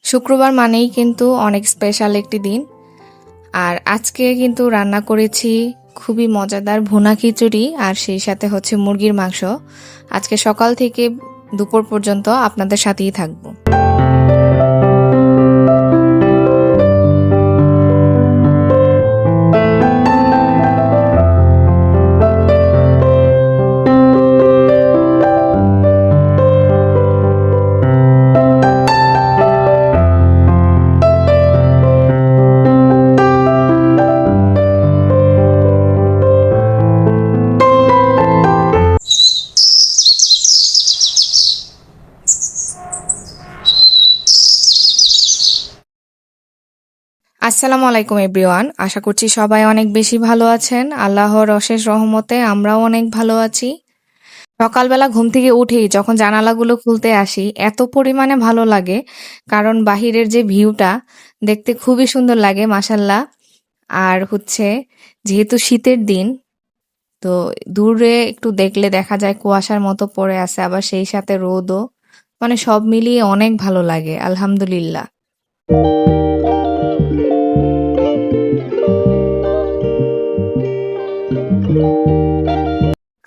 শুক্রবার মানেই কিন্তু অনেক স্পেশাল একটি দিন। আর আজকে কিন্তু রান্না করেছি খুবই মজাদার ভুনা খিচুড়ি আর সেই সাথে হচ্ছে মুরগির মাংস। আজকে সকাল থেকে দুপুর পর্যন্ত আপনাদের সাথেই থাকবো। আসসালামু আলাইকুম এভরিওয়ান, আশা করছি সবাই অনেক বেশি ভালো আছেন। আল্লাহর অশেষ রহমতে আমরাও অনেক ভালো আছি। সকালবেলা ঘুম থেকে উঠেই যখন জানালাগুলো খুলতে আসি এত পরিমাণে ভালো লাগে, কারণ বাহিরের যে ভিউটা দেখতে খুবই সুন্দর লাগে মাশাল্লাহ। আর হচ্ছে যেহেতু শীতের দিন, তো দূরে একটু দেখলে দেখা যায় কুয়াশার মতো পড়ে আছে, আবার সেই সাথে রোদও, মানে সব মিলিয়ে অনেক ভালো লাগে আলহামদুলিল্লাহ।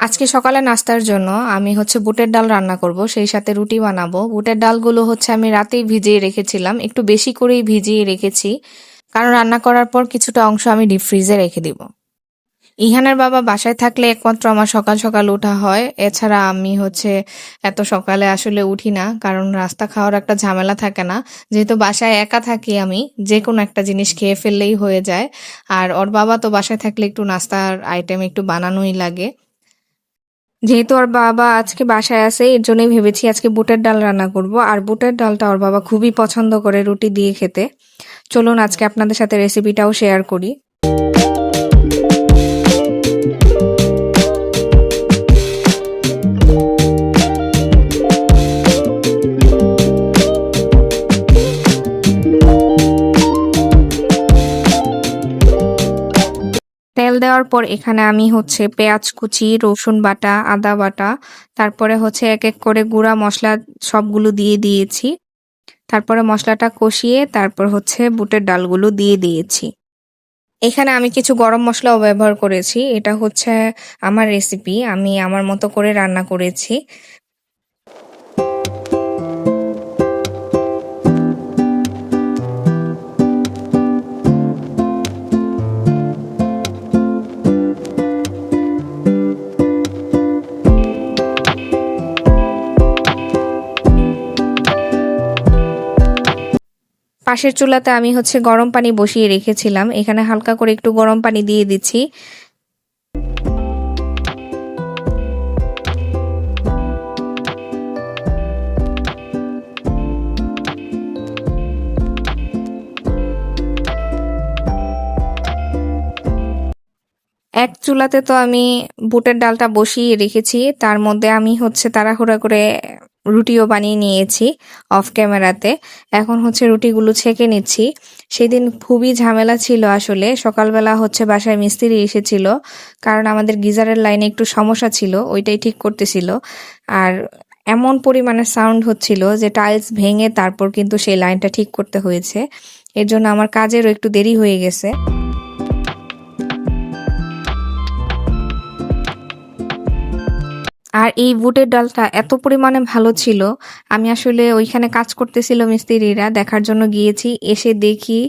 আজকে সকালে নাস্তার জন্য আমি হচ্ছে বুটের ডাল রান্না করব, সেই সাথে রুটি বানাবো। বুটের ডালগুলো হচ্ছে আমি রাতেই ভিজিয়ে রেখেছিলাম, একটু বেশি করেই ভিজিয়ে রেখেছি, কারণ রান্না করার পর কিছুটা অংশ আমি ডিপ ফ্রিজে রেখে দিব। ইহানের বাবা বাসায় থাকলে একমাত্র আমার সকাল সকাল ওঠা হয়, এছাড়া আমি হচ্ছে এত সকালে আসলে উঠি না, কারণ রাস্তা খাওয়ার একটা ঝামেলা থাকে না। যেহেতু বাসায় একা থাকি, আমি যে কোনো একটা জিনিস খেয়ে ফেললেই হয়ে যায়। আর ওর বাবা তো বাসায় থাকলে একটু নাস্তার আইটেম একটু বানানোই লাগে। যেহেতু ওর বাবা আজকে বাসায় আছে, এর জন্যই ভেবেছি আজকে বুটের ডাল রান্না করব। আর বুটের ডালটা ওর বাবা খুবই পছন্দ করে রুটি দিয়ে খেতে। চলুন আজকে আপনাদের সাথে রেসিপিটাও শেয়ার করি। তেল দেওয়ার পর এখানে আমি হচ্ছে পেঁয়াজ কুচি, রসুন বাটা, আদা বাটা, তারপরে হচ্ছে এক এক করে গুঁড়া মশলা সবগুলো দিয়ে দিয়েছি। তারপরে মশলাটা কষিয়ে তারপর হচ্ছে বুটের ডালগুলো দিয়ে দিয়েছি। এখানে আমি কিছু গরম মশলাও ব্যবহার করেছি, এটা হচ্ছে আমার রেসিপি, আমি আমার মতো করে রান্না করেছি। পাশের চুলাতে আমি হচ্ছে গরম পানি বসিয়ে রেখেছিলাম, এখানে হালকা করে একটু গরম পানি দিয়ে দিচ্ছি। এক চুলাতে তো আমি বুটের ডালটা বসিয়ে রেখেছি, তার মধ্যে আমি হচ্ছে তাড়াহুড়া করে রুটিও বানিয়ে নিয়েছি অফ ক্যামেরাতে। এখন হচ্ছে রুটিগুলো ছেঁকে নিচ্ছি। সেদিন খুবই ঝামেলা ছিল আসলে, সকালবেলা হচ্ছে বাসায় মিস্ত্রি এসেছিল, কারণ আমাদের গিজারের লাইনে একটু সমস্যা ছিল, ওইটাই ঠিক করতেছিল। আর এমন পরিমাণে সাউন্ড হচ্ছিল যে টাইলস ভেঙে তারপর কিন্তু সেই লাইনটা ঠিক করতে হয়েছে। এর জন্য আমার কাজেরও একটু দেরি হয়ে গেছে। আর এই বুটের ডালটা এত পরিমাণে ভালো ছিল, আমি আসলে ওইখানে কাজ করতেছিল মিস্ত্রিরা, দেখার জন্য গিয়েছি, এসে দেখি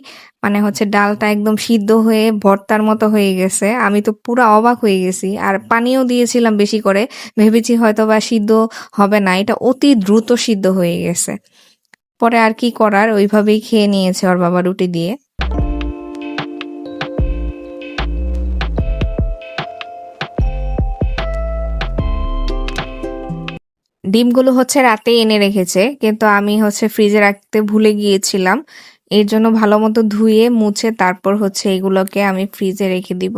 মানে হচ্ছে ডালটা একদম সিদ্ধ হয়ে ভর্তার মতো হয়ে গেছে। আমি তো পুরো অবাক হয়ে গেছি, আর পানিও দিয়েছিলাম বেশি করে, ভেবেছি হয়তো বা সিদ্ধ হবে না, এটা অতি দ্রুত সিদ্ধ হয়ে গেছে। পরে আর কি করার, ওইভাবেই খেয়ে নিয়েছে ওর বাবা রুটি দিয়ে। ডিমগুলো হচ্ছে রাতে এনে রেখেছে, কিন্তু আমি হচ্ছে ফ্রিজে রাখতে ভুলে গিয়েছিলাম। এর জন্য ভালো মতো ধুয়ে মুছে তারপর হচ্ছে এগুলোকে আমি ফ্রিজে রেখে দিব।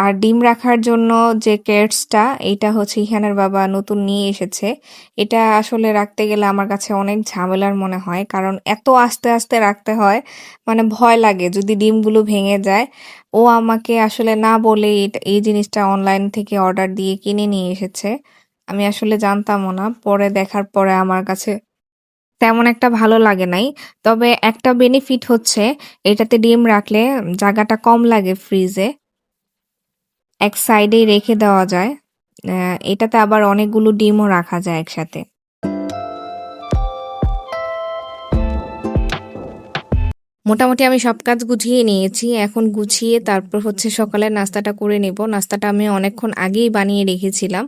আর ডিম রাখার জন্য যে কেটসটা, এইটা হচ্ছে ইহানের বাবা নতুন নিয়ে এসেছে। এটা আসলে রাখতে গেলে আমার কাছে অনেক ঝামেলার মনে হয়, কারণ এত আস্তে আস্তে রাখতে হয়, মানে ভয় লাগে যদি ডিমগুলো ভেঙে যায়। ও আমাকে আসলে না বলে এই জিনিসটা অনলাইন থেকে অর্ডার দিয়ে কিনে নিয়ে এসেছে। আমি আসলে জানতামও না, পরে দেখার পরে আমার কাছে তেমন একটা ভালো লাগে নাই। তবে একটা বেনিফিট হচ্ছে এটাতে ডিম রাখলে জায়গাটা কম লাগে ফ্রিজে। এক সাইডেই রেখে দেওয়া যায়। এটাতে আবার অনেকগুলো ডিমও রাখা যায় একসাথে। মোটামুটি আমি সব কাজ গুছিয়ে নিয়েছি। এখন গুছিয়ে তারপর হচ্ছে সকালের নাস্তাটা করে নেব। নাস্তাটা আমি অনেকক্ষণ আগেই বানিয়ে রেখেছিলাম।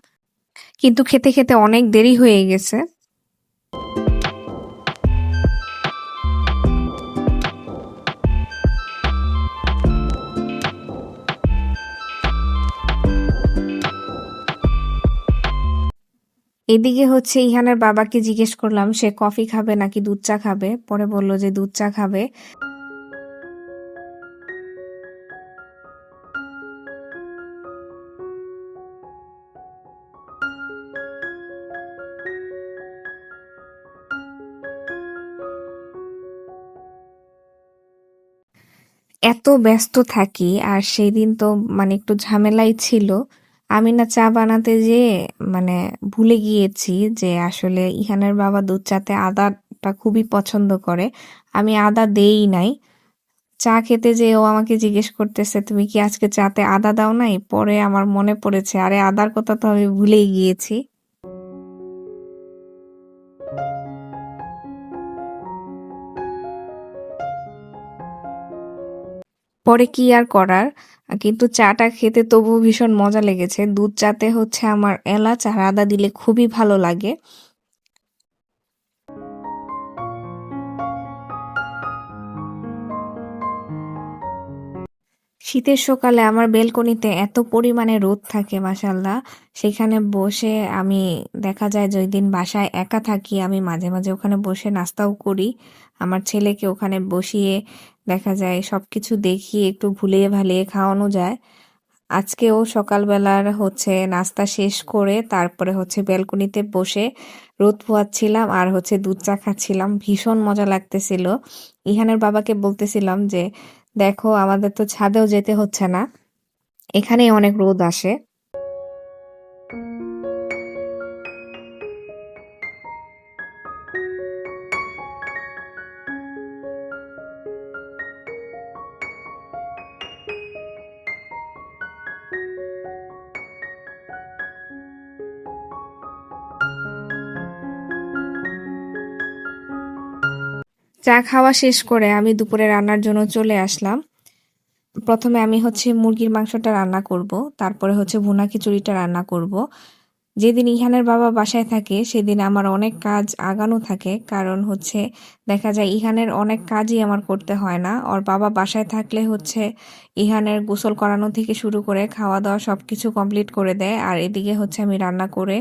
কিন্তু খেতে, খেতে অনেক দেরি হয়ে গেছে। এদিকে হচ্ছে ইহানের বাবাকে জিজ্ঞেস করলাম সে কফি খাবে নাকি দুধ চা খাবে। পরে বলল যে দুধ চা খাবে। এত ব্যস্ত থাকি আর সেদিন তো মানে একটু ঝামেলাই ছিল। আমি না চা বানাতে যেয়ে মানে ভুলে গিয়েছি যে আসলে ইহানের বাবা দুধ চাতে আদাটা খুবই পছন্দ করে। আমি আদা দেই নাই। চা খেতে যেয়ে ও আমাকে জিজ্ঞেস করতেছে তুমি কি আজকে চাতে আদা দাও নাই? পরে আমার মনে পড়েছে আরে আদার কথা তো আমি ভুলেই গিয়েছি। পরে কি আর করার, কিন্তু চাটা খেতে তবুও ভীষণ মজা লেগেছে। দুধ চাতে হচ্ছে আমার এলাচ আর আদা দিলে খুবই ভালো লাগে। শীতের সকালে আমার বেলকনিতে এত পরিমাণে রোদ থাকে মাশাআল্লাহ। সেখানে বসে আমি দেখা যায় যে ওইদিন বাসায় একা থাকি আমি মাঝে, মাঝে ওখানে বসে নাস্তাও করি। আমার ছেলেকে ওখানে বসিয়ে দেখা যায় সবকিছু দেখিয়ে একটু ভুলিয়ে ভালিয়ে খাওয়ানো যায়। আজকেও সকালবেলার হচ্ছে নাস্তা শেষ করে তারপরে হচ্ছে ব্যালকনিতে বসে রোদ পোহাচ্ছিলাম আর হচ্ছে দুধ চা খাচ্ছিলাম। ভীষণ মজা লাগতেছিল। ইহানের বাবাকে বলতেছিলাম যে দেখো আমাদের তো ছাদেও যেতে হচ্ছে না, এখানেই অনেক রোদ আসে। চা খাওয়া শেষ করে আমি দুপুরে রান্নার জন্য চলে আসলাম। প্রথমে আমি হচ্ছে মুরগির মাংসটা রান্না করব, তারপরে হচ্ছে ভুনা খিচুড়িটা রান্না করব। যেদিন ইহানের বাবা বাসায় থাকে সেদিন আমার অনেক কাজ আগানো থাকে, কারণ হচ্ছে দেখা যায় ইহানের অনেক কাজই আমার করতে হয় না। ওর বাবা বাসায় থাকলে হচ্ছে ইহানের গোসল করানো থেকে শুরু করে খাওয়া দাওয়া সবকিছু কমপ্লিট করে দেয়, আর এদিকে হচ্ছে আমি রান্না করে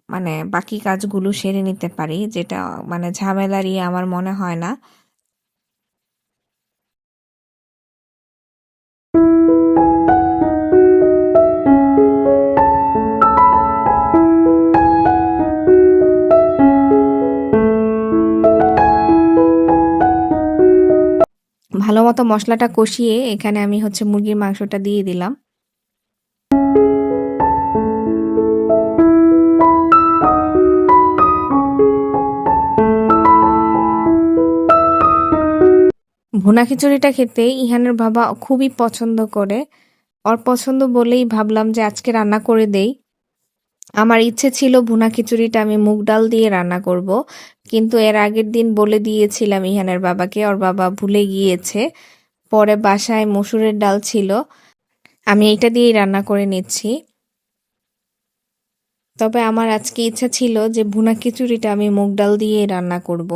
মানে বাকি কাজগুলো সেরে নিতে পারি, যেটা মানে ঝামেলারই আমার মনে হয় না। ভালো মতো মশলাটা কষিয়ে এখানে আমি হচ্ছে মুরগির মাংসটা দিয়ে দিলাম। ভুনা খিচুড়িটা খেতে ইহানের বাবা খুবই পছন্দ করে। ওর পছন্দ বলেই ভাবলাম যে আজকে রান্না করে দেই। আমার ইচ্ছে ছিল ভুনা খিচুড়িটা আমি মুগ ডাল দিয়ে রান্না করব, কিন্তু এর আগের দিন বলে দিয়েছিলাম ইহানের বাবাকে, ওর বাবা ভুলে গিয়েছে। পরে বাসায় মসুরের ডাল ছিল, আমি এইটা দিয়েই রান্না করে নিচ্ছি। তবে আমার আজকে ইচ্ছা ছিল যে ভুনা খিচুড়িটা আমি মুগ ডাল দিয়েই রান্না করব।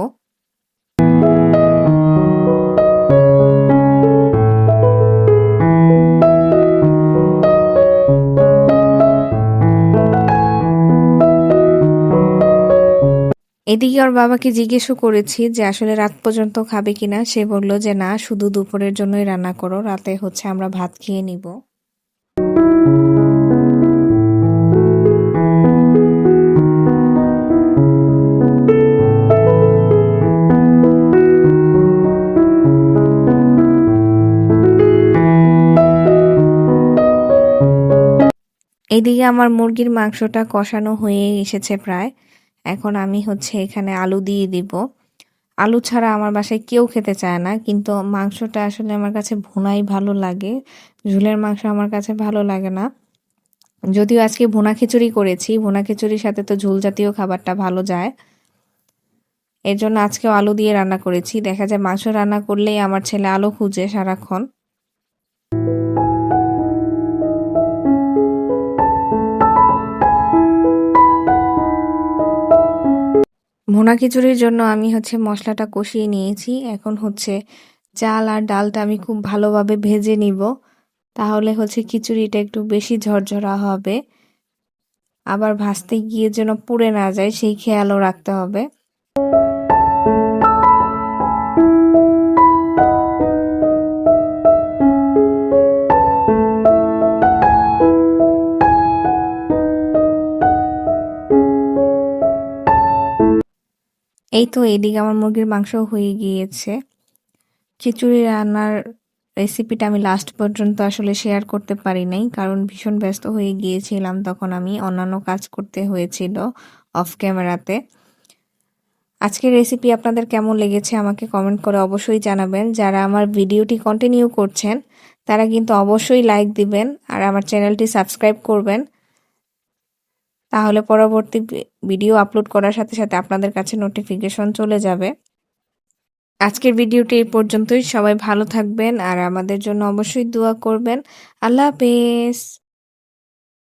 এদিকে ওর বাবাকে জিজ্ঞেসও করেছি যে আসলে রাত পর্যন্ত খাবে কিনা। সে বলল যে না, শুধু দুপুরের জন্যই রান্না করো, রাতে হচ্ছে আমরা ভাত খেয়ে নিব। এদিকে আমার মুরগির মাংসটা কষানো হয়ে এসেছে প্রায়। এখন আমি হচ্ছে এখানে আলু দিয়ে দিব। আলু ছাড়া আমার বাসায় কেউ খেতে চায় না, কিন্তু মাংসটা আসলে আমার কাছে ভুনাই ভালো লাগে। ঝোলের মাংস আমার কাছে ভালো লাগে না। যদিও আজকে ভুনা খিচুড়ি করেছি, ভুনা খিচুড়ির সাথে তো ঝোল জাতীয় খাবারটা ভালো যায়। এর জন্য আজকেও আলু দিয়ে রান্না করেছি। দেখা যায় মাংস রান্না করলেই আমার ছেলে আলু খুঁজে সারাক্ষণ। ভুনা খিচুড়ির জন্য আমি মশলাটা কষিয়ে নিয়েছি। এখন চাল আর ডালটা আমি খুব ভালোভাবে ভেজে নিব। তাহলে খিচুড়িটা একটু বেশি ঝরঝরা হবে। আবার ভাজতে গিয়ে যেন পুড়ে না যায় সেই খেয়ালও রাখতে হবে। এই তো এদিকে আমার মুরগির মাংস হয়ে গিয়েছে। খিচুড়ি রান্নার রেসিপিটা আমি লাস্ট পর্যন্ত আসলে শেয়ার করতে পারি নাই, কারণ ভীষণ ব্যস্ত হয়ে গিয়েছিলাম তখন, আমি অন্যান্য কাজ করতে হয়েছিল অফ ক্যামেরাতে। আজকের রেসিপি আপনাদের কেমন লেগেছে আমাকে কমেন্ট করে অবশ্যই জানাবেন। যারা আমার ভিডিওটি কন্টিনিউ করছেন তারা কিন্তু অবশ্যই লাইক দিবেন আর আমার চ্যানেলটি সাবস্ক্রাইব করবেন। তাহলে পরবর্তী ভিডিও আপলোড করার সাথে সাথে আপনাদের কাছে নোটিফিকেশন চলে যাবে। আজকের ভিডিওটি এই পর্যন্তই। সবাই ভালো থাকবেন আর আমাদের জন্য অবশ্যই দোয়া করবেন। আল্লাহ হাফেজ।